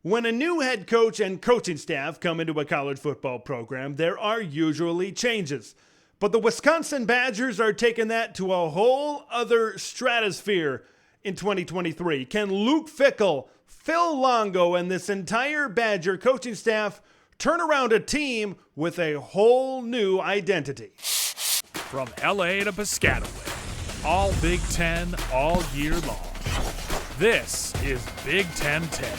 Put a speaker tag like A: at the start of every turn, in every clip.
A: When a new head coach and coaching staff come into a college football program, there are usually changes. But the Wisconsin Badgers are taking that to a whole other stratosphere in 2023. Can Luke Fickell, Phil Longo, and this entire Badger coaching staff turn around a team with a whole new identity?
B: From LA to Piscataway, all Big Ten all year long. This is Big Ten 10.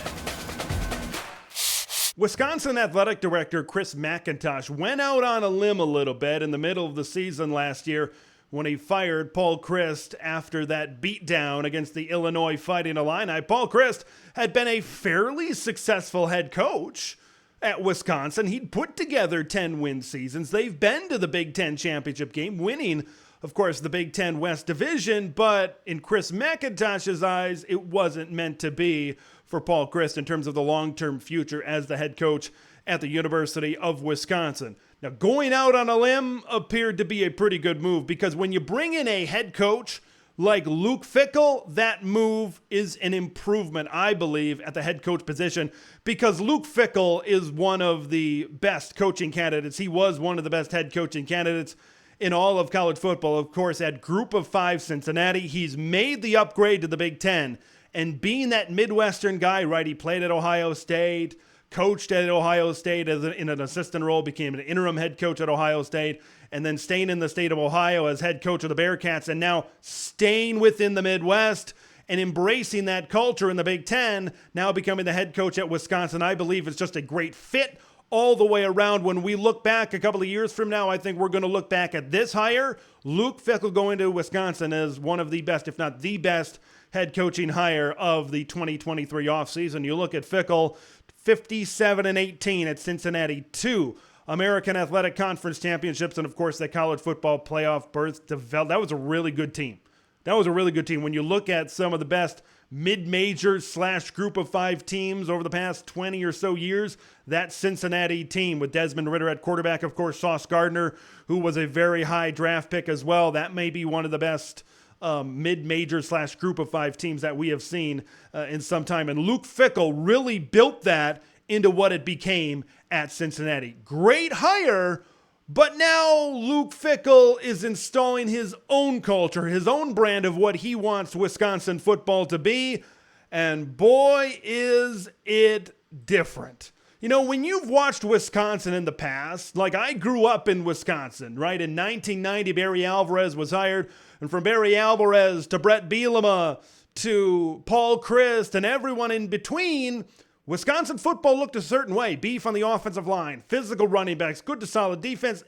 A: Wisconsin Athletic Director Chris McIntosh went out on a limb a little bit in the middle of the season last year when he fired Paul Chryst after that beatdown against the Illinois Fighting Illini. Paul Chryst had been a fairly successful head coach at Wisconsin. He'd put together 10-win seasons. They've been to the Big Ten championship game, winning, of course, the Big Ten West Division, but in Chris McIntosh's eyes, it wasn't meant to be for Paul Chryst in terms of the long-term future as the head coach at the University of Wisconsin. Now, going out on a limb appeared to be a pretty good move because when you bring in a head coach like Luke Fickell, that move is an improvement, I believe, at the head coach position because Luke Fickell is one of the best coaching candidates. He was one of the best head coaching candidates in all of college football. Of course, at Group of Five Cincinnati, he's made the upgrade to the Big Ten. And being that Midwestern guy, right, he played at Ohio State, coached at Ohio State in an assistant role, became an interim head coach at Ohio State, and then staying in the state of Ohio as head coach of the Bearcats, and now staying within the Midwest and embracing that culture in the Big Ten, now becoming the head coach at Wisconsin. I believe it's just a great fit all the way around. When we look back a couple of years from now, I think we're going to look back at this hire. Luke Fickell going to Wisconsin as one of the best, if not the best, head coaching hire of the 2023 offseason. You look at Fickell, 57-18 at Cincinnati, 2 American Athletic Conference championships, and of course that college football playoff berth. That was a really good team. That was a really good team. When you look at some of the best mid-majors / group of 5 teams over the past 20 or so years, that Cincinnati team with Desmond Ridder at quarterback, of course, Sauce Gardner, who was a very high draft pick as well. That may be one of the best mid-major / group of 5 teams that we have seen in some time. And Luke Fickell really built that into what it became at Cincinnati. Great hire, but now Luke Fickell is installing his own culture, his own brand of what he wants Wisconsin football to be. And boy, is it different. You know, when you've watched Wisconsin in the past, like I grew up in Wisconsin, right? In 1990, Barry Alvarez was hired. And from Barry Alvarez to Brett Bielema to Paul Chryst and everyone in between, Wisconsin football looked a certain way. Beef on the offensive line, physical running backs, good to solid defense,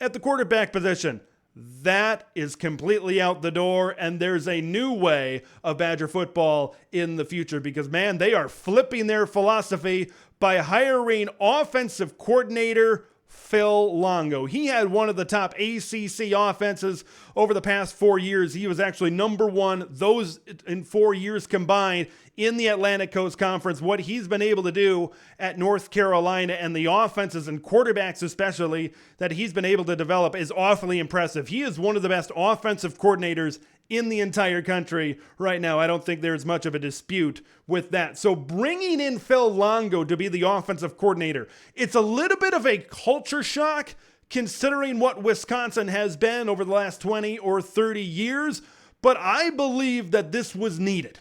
A: at the quarterback position. That is completely out the door, and there's a new way of Badger football in the future because, man, they are flipping their philosophy by hiring offensive coordinator Phil Longo. He had one of the top ACC offenses over the past 4 years. He was actually number 1, those in 4 years combined, in the Atlantic Coast Conference. What he's been able to do at North Carolina and the offenses and quarterbacks especially that he's been able to develop is awfully impressive. He is one of the best offensive coordinators in the entire country right now. I don't think there's much of a dispute with that. So bringing in Phil Longo to be the offensive coordinator, it's a little bit of a culture shock considering what Wisconsin has been over the last 20 or 30 years, but I believe that this was needed.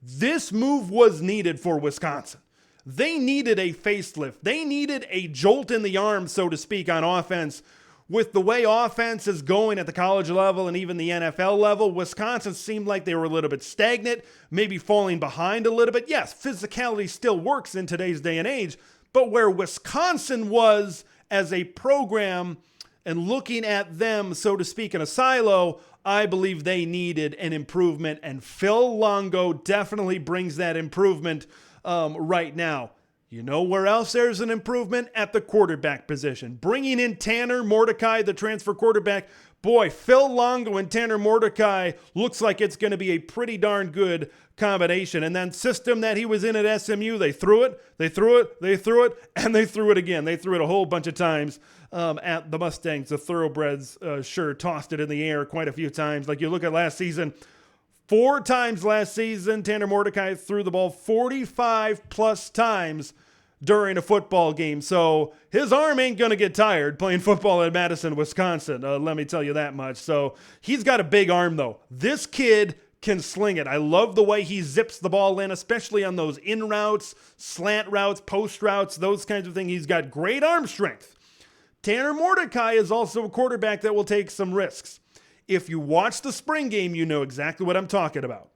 A: This move was needed for Wisconsin. They needed a facelift. They needed a jolt in the arm, so to speak, on offense. With the way offense is going at the college level and even the NFL level, Wisconsin seemed like they were a little bit stagnant, maybe falling behind a little bit. Yes, physicality still works in today's day and age, but where Wisconsin was as a program and looking at them, so to speak, in a silo, I believe they needed an improvement, and Phil Longo definitely brings that improvement right now. You know where else there's an improvement? At the quarterback position. Bringing in Tanner Mordecai, the transfer quarterback. Boy, Phil Longo and Tanner Mordecai looks like it's going to be a pretty darn good combination. And then system that he was in at SMU, they threw it, and they threw it again. They threw it a whole bunch of times at the Mustangs. The Thoroughbreds sure tossed it in the air quite a few times. Like you look at last season, 4 times last season, Tanner Mordecai threw the ball 45 plus times during a football game. So his arm ain't going to get tired playing football at Madison, Wisconsin. Let me tell you that much. So he's got a big arm, though. This kid can sling it. I love the way he zips the ball in, especially on those in routes, slant routes, post routes, those kinds of things. He's got great arm strength. Tanner Mordecai is also a quarterback that will take some risks. If you watch the spring game, you know exactly what I'm talking about.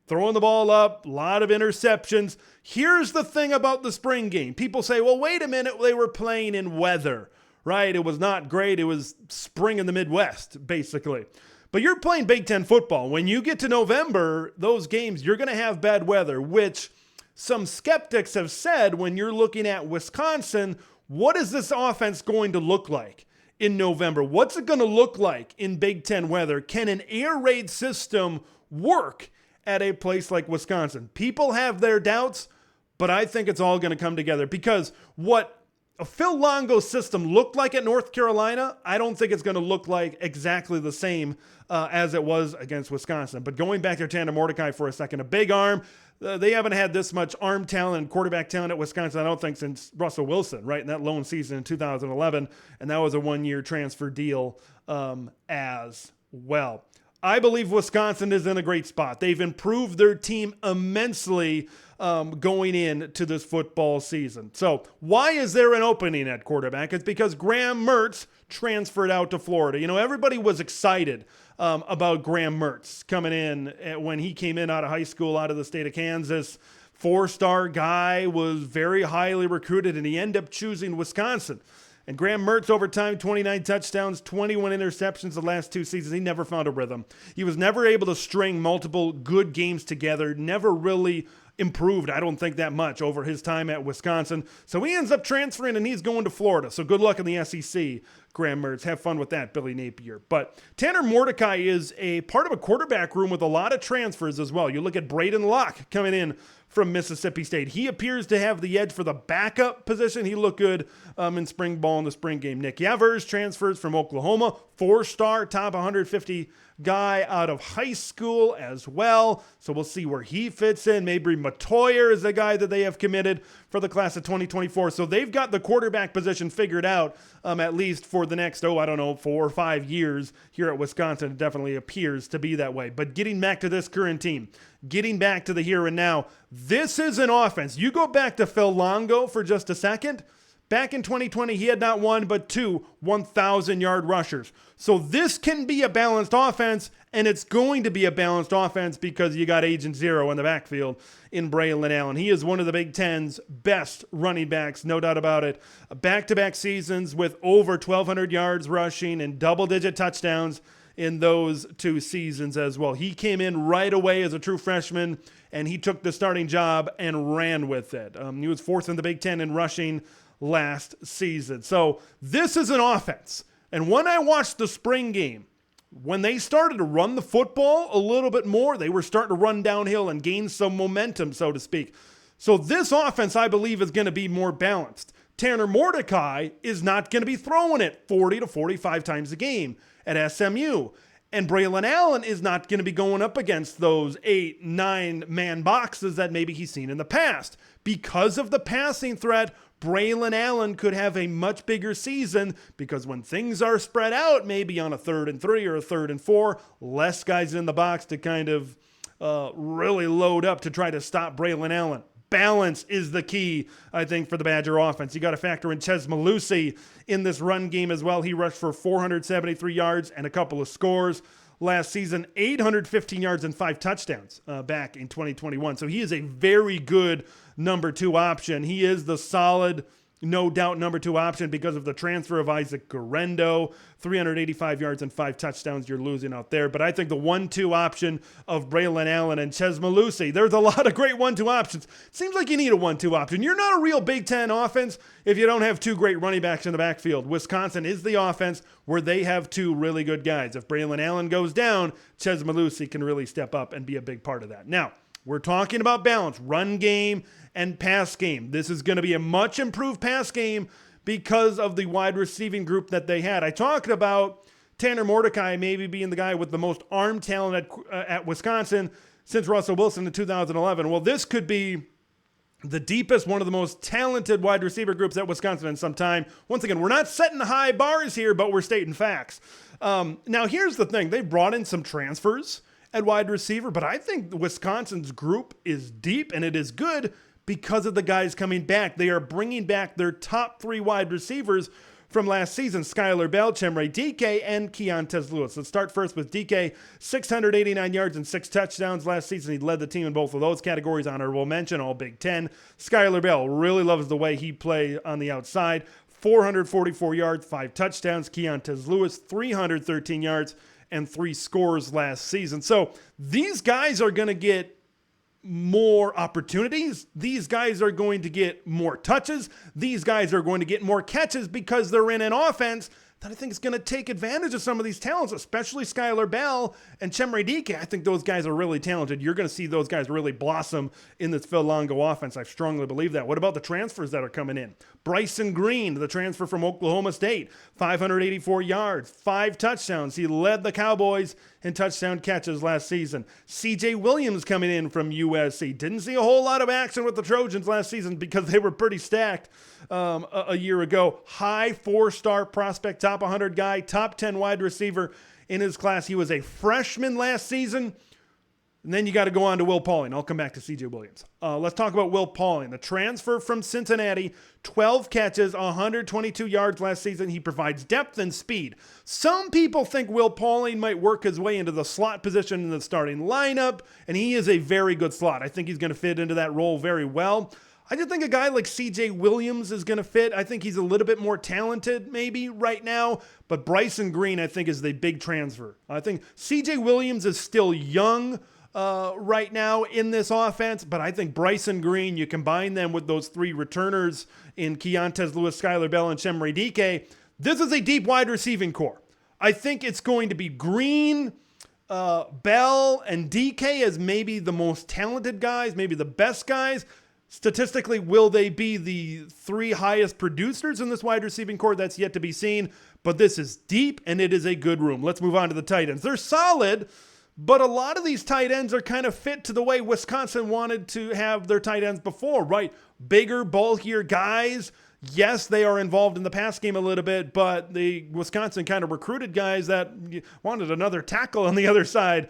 A: Throwing the ball up, a lot of interceptions. Here's the thing about the spring game. People say, well, wait a minute, they were playing in weather, right? It was not great. It was spring in the Midwest, basically. But you're playing Big Ten football. When you get to November, those games, you're going to have bad weather, which some skeptics have said when you're looking at Wisconsin, what is this offense going to look like in November? What's it going to look like in Big Ten weather? Can an air raid system work at a place like Wisconsin? People have their doubts, but I think it's all going to come together because what a Phil Longo system looked like at North Carolina, I don't think it's going to look like exactly the same as it was against Wisconsin. But going back to Tanner Mordecai for a second, a big arm. They haven't had this much arm talent and quarterback talent at Wisconsin, I don't think, since Russell Wilson, right, in that lone season in 2011. And that was a one-year transfer deal as well. I believe Wisconsin is in a great spot. They've improved their team immensely going into this football season. So why is there an opening at quarterback? It's because Graham Mertz transferred out to Florida. You know, everybody was excited about Graham Mertz coming in when he came in out of high school, out of the state of Kansas. 4-star guy, was very highly recruited, and he ended up choosing Wisconsin. And Graham Mertz over time, 29 touchdowns, 21 interceptions the last 2 seasons. He never found a rhythm. He was never able to string multiple good games together, never really improved, I don't think, that much over his time at Wisconsin. So he ends up transferring and he's going to Florida. So good luck in the SEC, Graham Mertz. Have fun with that, Billy Napier. But Tanner Mordecai is a part of a quarterback room with a lot of transfers as well. You look at Braelon Allen coming in from Mississippi State. He appears to have the edge for the backup position. He looked good in spring ball in the spring game. Nick Evers transfers from Oklahoma, 4-star, top 150 guy out of high school as well. So we'll see where he fits in. Maybe Matoyer is the guy that they have committed for the class of 2024. So they've got the quarterback position figured out at least for the next, 4 or 5 years here at Wisconsin. It definitely appears to be that way. But getting back to this current team, getting back to the here and now, this is an offense. You go back to Phil Longo for just a second. Back in 2020, he had not one but 2 1,000-yard rushers. So this can be a balanced offense, and it's going to be a balanced offense because you got Agent Zero in the backfield in Braelon Allen. He is one of the Big Ten's best running backs, no doubt about it. Back-to-back seasons with over 1,200 yards rushing and double-digit touchdowns in those 2 seasons as well. He came in right away as a true freshman, and he took the starting job and ran with it. He was 4th in the Big Ten in rushing last season. So this is an offense. And when I watched the spring game, when they started to run the football a little bit more, they were starting to run downhill and gain some momentum, so to speak. So this offense, I believe, is going to be more balanced. Tanner Mordecai is not going to be throwing it 40 to 45 times a game at SMU. And Braelon Allen is not going to be going up against those 8, 9-man boxes that maybe he's seen in the past. Because of the passing threat, Braelon Allen could have a much bigger season because when things are spread out, maybe on a 3rd and 3 or a 3rd and 4, less guys in the box to kind of really load up to try to stop Braelon Allen. Balance is the key, I think, for the Badger offense. You got to factor in Chez Mellusi in this run game as well. He rushed for 473 yards and a couple of scores last season, 815 yards and 5 touchdowns back in 2021. So he is a very good number 2 option. He is the solid, no doubt, number 2 option because of the transfer of Isaac Guerrero, 385 yards and 5 touchdowns. You're losing out there. But I think the 1-2 option of Braelon Allen and Chez Mellusi, there's a lot of great 1-2 options. Seems like you need a 1-2 option. You're not a real Big Ten offense if you don't have 2 great running backs in the backfield. Wisconsin is the offense where they have 2 really good guys. If Braelon Allen goes down, Chez Mellusi can really step up and be a big part of that. Now, we're talking about balance, run game and pass game. This is going to be a much improved pass game because of the wide receiving group that they had. I talked about Tanner Mordecai maybe being the guy with the most arm talent at Wisconsin since Russell Wilson in 2011. Well, this could be the deepest, one of the most talented wide receiver groups at Wisconsin in some time. Once again, we're not setting high bars here, but we're stating facts. Now, here's the thing. They've brought in some transfers at wide receiver, but I think Wisconsin's group is deep, and it is good because of the guys coming back. They are bringing back their top 3 wide receivers from last season: Skylar Bell, Chemray DK, and Keontez Lewis. Let's start first with DK. 689 yards and 6 touchdowns last season. He led the team in both of those categories. Honorable mention, all Big Ten. Skylar Bell really loves the way he plays on the outside. 444 yards, 5 touchdowns. Keontez Lewis, 313 yards and 3 scores last season. So these guys are going to get more opportunities. These guys are going to get more touches. These guys are going to get more catches because they're in an offense that I think is going to take advantage of some of these talents, especially Skylar Bell and Chemray DK. I think those guys are really talented. You're going to see those guys really blossom in this Phil Longo offense. I strongly believe that. What about the transfers that are coming in? Bryson Green, the transfer from Oklahoma State, 584 yards, 5 touchdowns. He led the Cowboys in touchdown catches last season. CJ Williams coming in from USC. Didn't see a whole lot of action with the Trojans last season because they were pretty stacked a year ago. High 4-star prospect, top 100 guy, top 10 wide receiver in his class. He was a freshman last season. And then you got to go on to Will Pauling. I'll come back to CJ Williams. Let's talk about Will Pauling. The transfer from Cincinnati, 12 catches, 122 yards last season. He provides depth and speed. Some people think Will Pauling might work his way into the slot position in the starting lineup, and he is a very good slot. I think he's going to fit into that role very well. I just think a guy like CJ Williams is going to fit. I think he's a little bit more talented maybe right now, but Bryson Green I think is the big transfer. I think CJ Williams is still young right now in this offense, but I think Bryson Green, you combine them with those 3 returners in Keontez Lewis, Skylar Bell, and Chemray DK, this is a deep wide receiving core. I think it's going to be Green, Bell, and DK as maybe the most talented guys, maybe the best guys. Statistically, will they be the 3 highest producers in this wide receiving core? That's yet to be seen, but this is deep, and it is a good room. Let's move on to the tight ends. They're solid, but a lot of these tight ends are kind of fit to the way Wisconsin wanted to have their tight ends before, right? Bigger, bulkier guys. Yes, they are involved in the pass game a little bit, but the Wisconsin kind of recruited guys that wanted another tackle on the other side.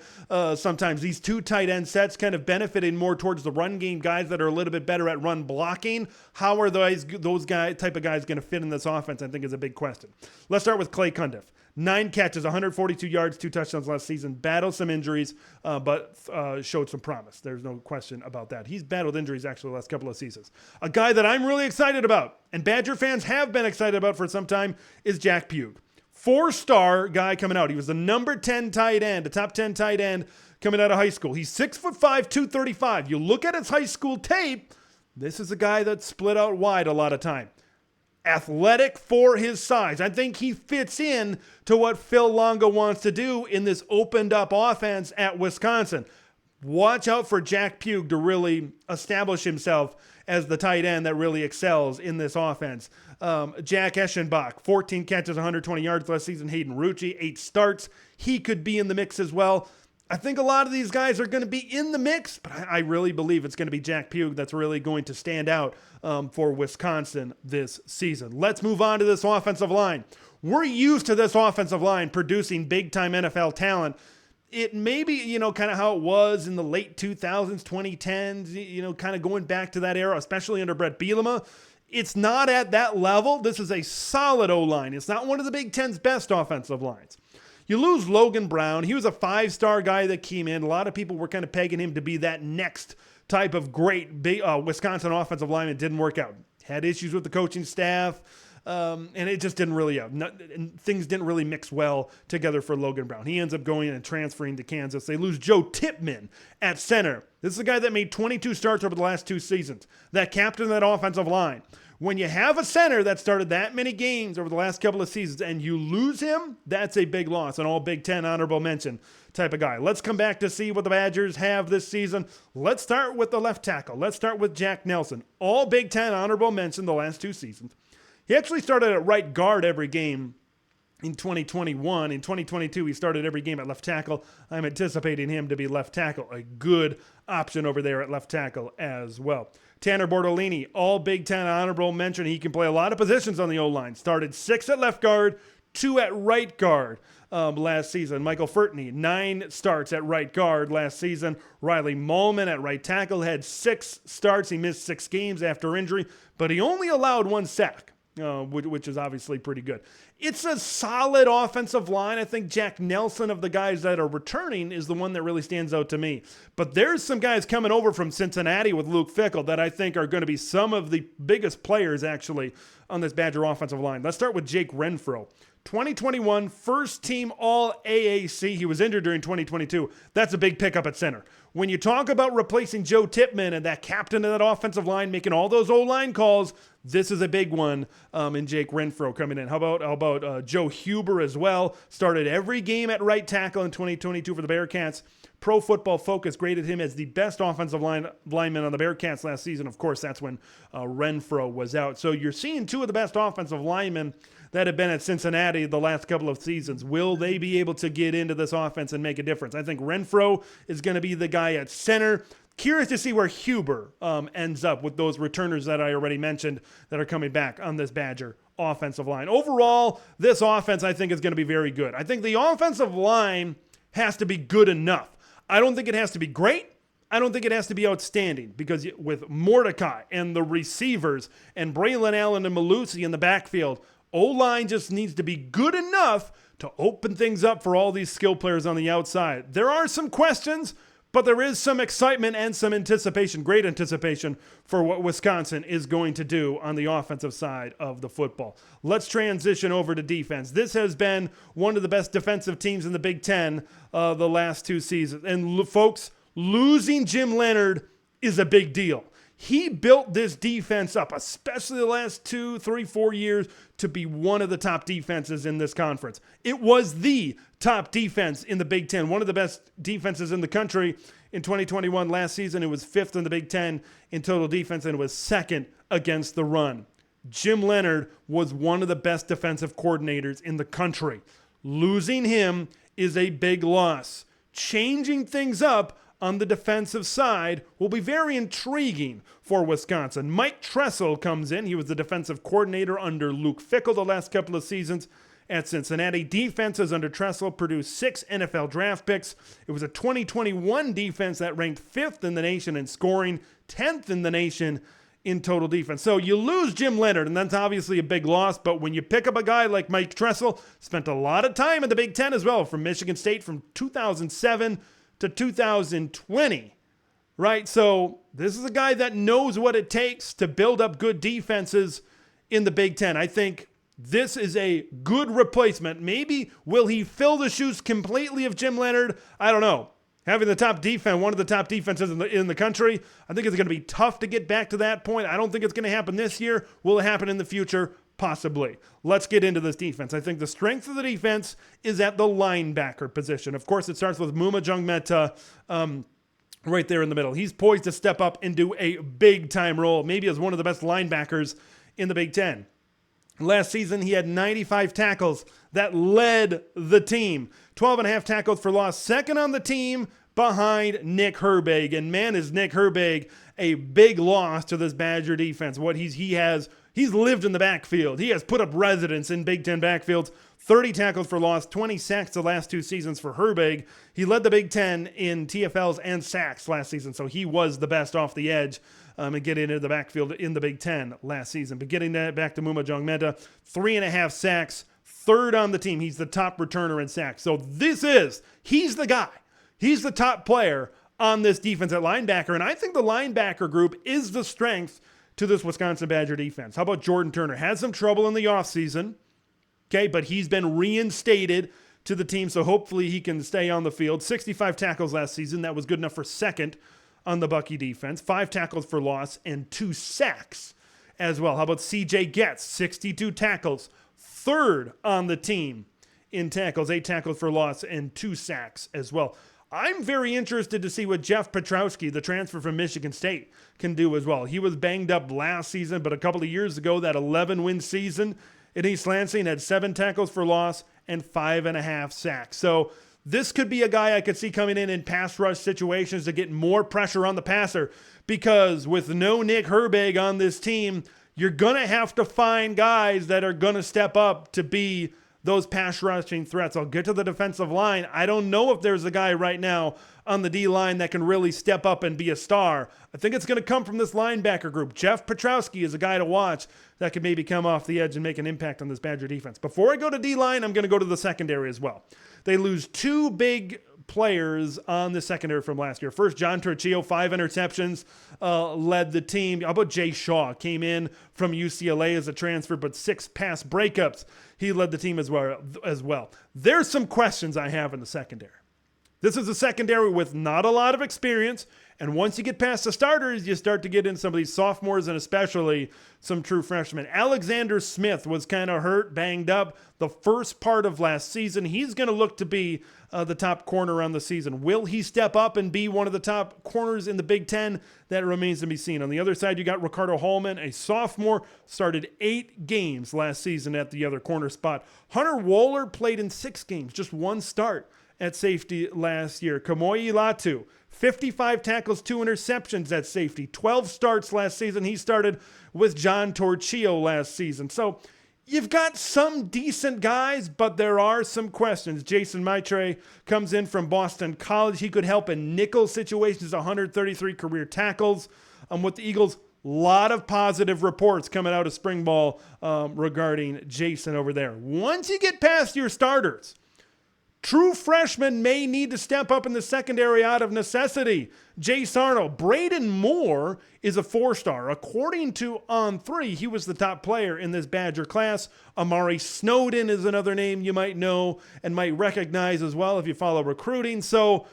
A: Sometimes these 2 tight end sets kind of benefiting more towards the run game guys that are a little bit better at run blocking. How are those type of guys going to fit in this offense? I think is a big question. Let's start with Clay Cundiff. 9 catches, 142 yards, 2 touchdowns last season. Battled some injuries, but showed some promise. There's no question about that. He's battled injuries actually the last couple of seasons. A guy that I'm really excited about, and Badger fans have been excited about for some time, is Jack Pugh. 4-star guy coming out. He was the number 10 tight end, a top 10 tight end coming out of high school. He's 6'5", 235. You look at his high school tape, this is a guy that's split out wide a lot of time. Athletic for his size. I think he fits in to what Phil Longo wants to do in this opened up offense at Wisconsin. Watch out for Jack Pugh to really establish himself as the tight end that really excels in this offense. Jack Eschenbach, 14 catches, 120 yards last season. Hayden Rucci, 8 starts. He could be in the mix as well. I think a lot of these guys are going to be in the mix, but I really believe it's going to be Jack Pugh that's really going to stand out for Wisconsin this season. Let's move on to this offensive line. We're used to this offensive line producing big-time NFL talent. It may be, kind of how it was in the late 2000s, 2010s, kind of going back to that era, especially under Brett Bielema. It's not at that level. This is a solid O-line. It's not one of the Big Ten's best offensive lines. You lose Logan Brown. He was a 5-star guy that came in. A lot of people were kind of pegging him to be that next type of great Wisconsin offensive lineman. It didn't work out. Had issues with the coaching staff, and it just didn't really things didn't really mix well together for Logan Brown. He ends up going and transferring to Kansas. They lose Joe Tippmann at center. This is a guy that made 22 starts over the last 2 seasons, that captain that offensive line. When you have a center that started that many games over the last couple of seasons and you lose him, that's a big loss, an all Big Ten honorable mention type of guy. Let's come back to see what the Badgers have this season. Let's start with the left tackle. Let's start with Jack Nelson. All Big Ten honorable mention the last 2 seasons. He actually started at right guard every game in 2021. In 2022, he started every game at left tackle. I'm anticipating him to be left tackle, a good option over there at left tackle as well. Tanner Bortolini, all Big Ten honorable mention. He can play a lot of positions on the O-line. Started 6 at left guard, 2 at right guard last season. Michael Furtney, 9 starts at right guard last season. Riley Mahlman at right tackle had 6 starts. He missed 6 games after injury, but he only allowed 1 sack. Which is obviously pretty good. It's a solid offensive line. I think Jack Nelson, of the guys that are returning, is the one that really stands out to me. But there's some guys coming over from Cincinnati with Luke Fickell that I think are going to be some of the biggest players, actually, on this Badger offensive line. Let's start with Jake Renfro. 2021 first team all AAC. He was injured during 2022. That's a big pickup at center. When you talk about replacing Joe Tippmann and that captain of that offensive line making all those O-line calls, this is a big one in Jake Renfro coming in. How about Joe Huber as well? Started every game at right tackle in 2022 for the Bearcats. Pro Football Focus graded him as the best offensive lineman on the Bearcats last season. Of course, that's when Renfro was out. So you're seeing 2 of the best offensive linemen that have been at Cincinnati the last couple of seasons. Will they be able to get into this offense and make a difference? I think Renfro is going to be the guy at center. Curious to see where Huber ends up with those returners that I already mentioned that are coming back on this Badger offensive line. Overall, this offense I think is going to be very good. I think the offensive line has to be good enough. I don't think it has to be great. I don't think it has to be outstanding, because with Mordecai and the receivers and Braelon Allen and Malusi in the backfield, O-line just needs to be good enough to open things up for all these skill players on the outside. There are some questions, but there is some excitement and some anticipation, great anticipation, for what Wisconsin is going to do on the offensive side of the football. Let's transition over to defense. This has been one of the best defensive teams in the Big Ten the last 2 seasons. And folks, losing Jim Leonhard is a big deal. He built this defense up, especially the last 2, 3, 4 years, to be one of the top defenses in this conference. It was the top defense in the Big Ten, one of the best defenses in the country in 2021. Last season, it was 5th in the Big Ten in total defense, and it was 2nd against the run. Jim Leonhard was one of the best defensive coordinators in the country. Losing him is a big loss. Changing things up on the defensive side will be very intriguing for Wisconsin. Mike Tressel comes in. He was the defensive coordinator under Luke Fickell the last couple of seasons at Cincinnati. Defenses under Tressel produced 6 NFL draft picks. It was a 2021 defense that ranked 5th in the nation in scoring, 10th in the nation in total defense. So you lose Jim Leonhard, and that's obviously a big loss, but when you pick up a guy like Mike Tressel, spent a lot of time in the Big Ten as well, from Michigan State from 2007 to 2020, right? So this is a guy that knows what it takes to build up good defenses in the Big Ten. I think this is a good replacement. Maybe will he fill the shoes completely of Jim Leonhard? I don't know. Having the top defense, one of the top defenses in the country, I think it's going to be tough to get back to that point. I don't think it's going to happen this year. Will it happen in the future? Possibly. Let's get into this defense. I think the strength of the defense is at the linebacker position. Of course, it starts with Muma Jungmeta right there in the middle. He's poised to step up and do a big-time role, maybe as one of the best linebackers in the Big Ten. Last season, he had 95 tackles that led the team. 12.5 tackles for loss, second on the team behind Nick Herbig. And man, is Nick Herbig a big loss to this Badger defense. He's lived in the backfield. He has put up residence in Big Ten backfields. 30 tackles for loss, 20 sacks the last 2 seasons for Herbig. He led the Big Ten in TFLs and sacks last season, so he was the best off the edge and getting into the backfield in the Big Ten last season. But getting that back to Muma Jungmeta, 3.5 sacks, 3rd on the team. He's the top returner in sacks. So he's the guy. He's the top player on this defense at linebacker, and I think the linebacker group is the strength to this Wisconsin Badger defense. How about Jordan Turner? Had some trouble in the offseason, okay, but he's been reinstated to the team, so hopefully he can stay on the field. 65 tackles last season. That was good enough for 2nd on the Bucky defense. 5 tackles for loss and 2 sacks as well. How about CJ Getz? 62 tackles. 3rd on the team in tackles. 8 tackles for loss and 2 sacks as well. I'm very interested to see what Jeff Petrowski, the transfer from Michigan State, can do as well. He was banged up last season, but a couple of years ago, that 11-win season in East Lansing had 7 tackles for loss and 5.5 sacks. So this could be a guy I could see coming in pass rush situations to get more pressure on the passer, because with no Nick Herbig on this team, you're going to have to find guys that are going to step up to be those pass rushing threats. I'll get to the defensive line. I don't know if there's a guy right now on the D-line that can really step up and be a star. I think it's going to come from this linebacker group. Jeff Petrowski is a guy to watch that could maybe come off the edge and make an impact on this Badger defense. Before I go to D-line, I'm going to go to the secondary as well. They lose two big players on the secondary from last year. First, John Torchio, 5 interceptions, led the team. How about Jay Shaw? Came in from UCLA as a transfer, but 6 pass breakups. He led the team as well. There's some questions I have in the secondary. This is a secondary with not a lot of experience, and once you get past the starters, you start to get in some of these sophomores and especially some true freshmen. Alexander Smith was kind of hurt, banged up the first part of last season. He's going to look to be the top corner on the season. Will he step up and be one of the top corners in the Big Ten? That remains to be seen. On the other side, you got Ricardo Hallman, a sophomore, started 8 games last season at the other corner spot. Hunter Wohler played in 6 games, just 1 start at safety last year. Kamoyi Latu, 55 tackles, 2 interceptions at safety, 12 starts last season. He started with John Torchio last season. So you've got some decent guys, but there are some questions. Jason Maitre comes in from Boston College. He could help in nickel situations, 133 career tackles. With the Eagles, a lot of positive reports coming out of spring ball regarding Jason over there. Once you get past your starters, true freshmen may need to step up in the secondary out of necessity. Jay Sarno. Braden Moore is a 4-star. According to On3, he was the top player in this Badger class. Amari Snowden is another name you might know and might recognize as well if you follow recruiting. So,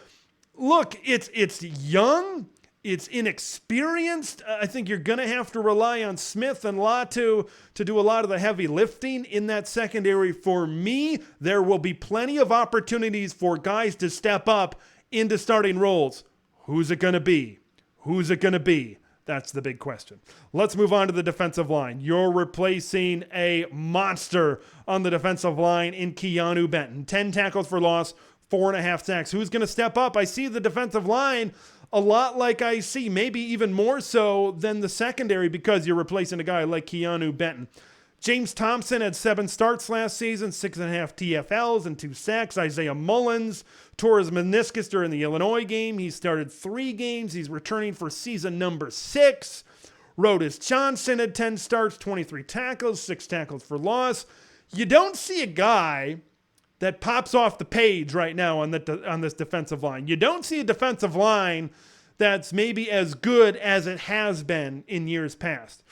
A: look, it's young. It's inexperienced. I think you're going to have to rely on Smith and Latu to do a lot of the heavy lifting in that secondary. For me, there will be plenty of opportunities for guys to step up into starting roles. Who's it going to be? Who's it going to be? That's the big question. Let's move on to the defensive line. You're replacing a monster on the defensive line in Keanu Benton. 10 tackles for loss, 4.5 sacks. Who's going to step up? I see the defensive line a lot like I see, maybe even more so than the secondary, because you're replacing a guy like Keanu Benton. James Thompson had 7 starts last season, 6.5 TFLs and 2 sacks. Isaiah Mullins tore his meniscus during the Illinois game. He started 3 games. He's returning for season number 6. Rodis Johnson had 10 starts, 23 tackles, 6 tackles for loss. You don't see a guy that pops off the page right now on this defensive line. You don't see a defensive line that's maybe as good as it has been in years past.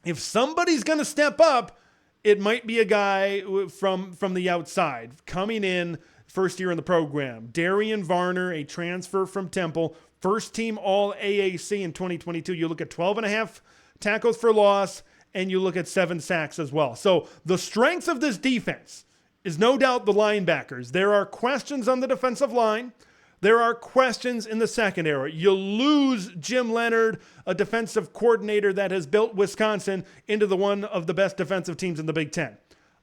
A: If somebody's going to step up, it might be a guy from the outside coming in first year in the program. Darian Varner, a transfer from Temple, first team all AAC in 2022. You look at 12.5 tackles for loss, and you look at 7 sacks as well. So the strength of this defense is no doubt the linebackers. There are questions on the defensive line. There are questions in the secondary. You lose Jim Leonard, a defensive coordinator that has built Wisconsin into one of the best defensive teams in the Big Ten.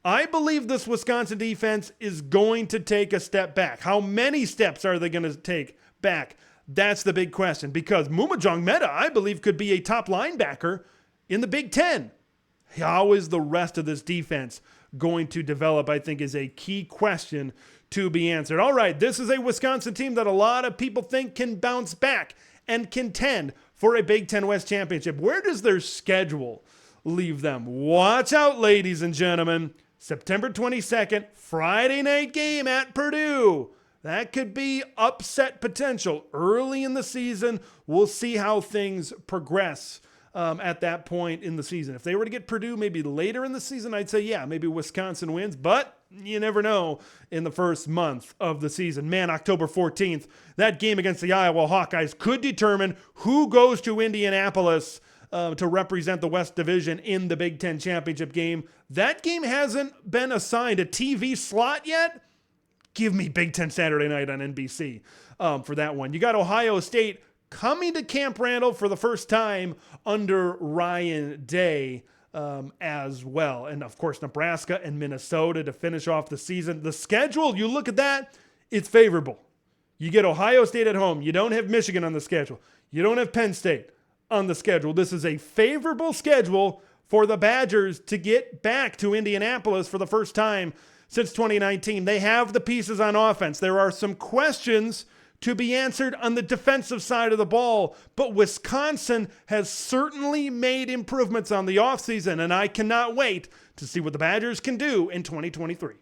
A: I believe this Wisconsin defense is going to take a step back. How many steps are they going to take back? That's the big question, because Mumajong Meta, I believe, could be a top linebacker in the Big Ten. How is the rest of this defense going to develop, I think, is a key question to be answered. All right, this is a Wisconsin team that a lot of people think can bounce back and contend for a Big Ten West championship. Where does their schedule leave them? Watch out, ladies and gentlemen. September 22nd, Friday night game at Purdue. That could be upset potential early in the season. We'll see how things progress at that point in the season. If they were to get Purdue maybe later in the season, I'd say, yeah, maybe Wisconsin wins, but you never know in the first month of the season. Man, October 14th, that game against the Iowa Hawkeyes could determine who goes to Indianapolis to represent the West Division in the Big Ten championship game. That game hasn't been assigned a TV slot yet. Give me Big Ten Saturday night on NBC for that one. You got Ohio State coming to Camp Randall for the first time under Ryan Day. as well. And of course, Nebraska and Minnesota to finish off the season. The schedule, you look at that, it's favorable. You get Ohio State at home. You don't have Michigan on the schedule. You don't have Penn State on the schedule. This is a favorable schedule for the Badgers to get back to Indianapolis for the first time since 2019. They have the pieces on offense. There are some questions to be answered on the defensive side of the ball, but Wisconsin has certainly made improvements on the offseason, and I cannot wait to see what the Badgers can do in 2023.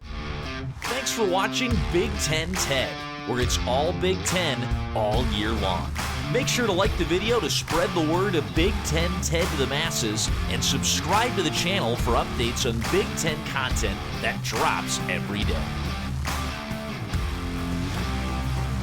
C: Thanks for watching Big Ten Ted, where it's all Big Ten all year long. Make sure to like the video to spread the word of Big Ten Ted to the masses, and subscribe to the channel for updates on Big Ten content that drops every day.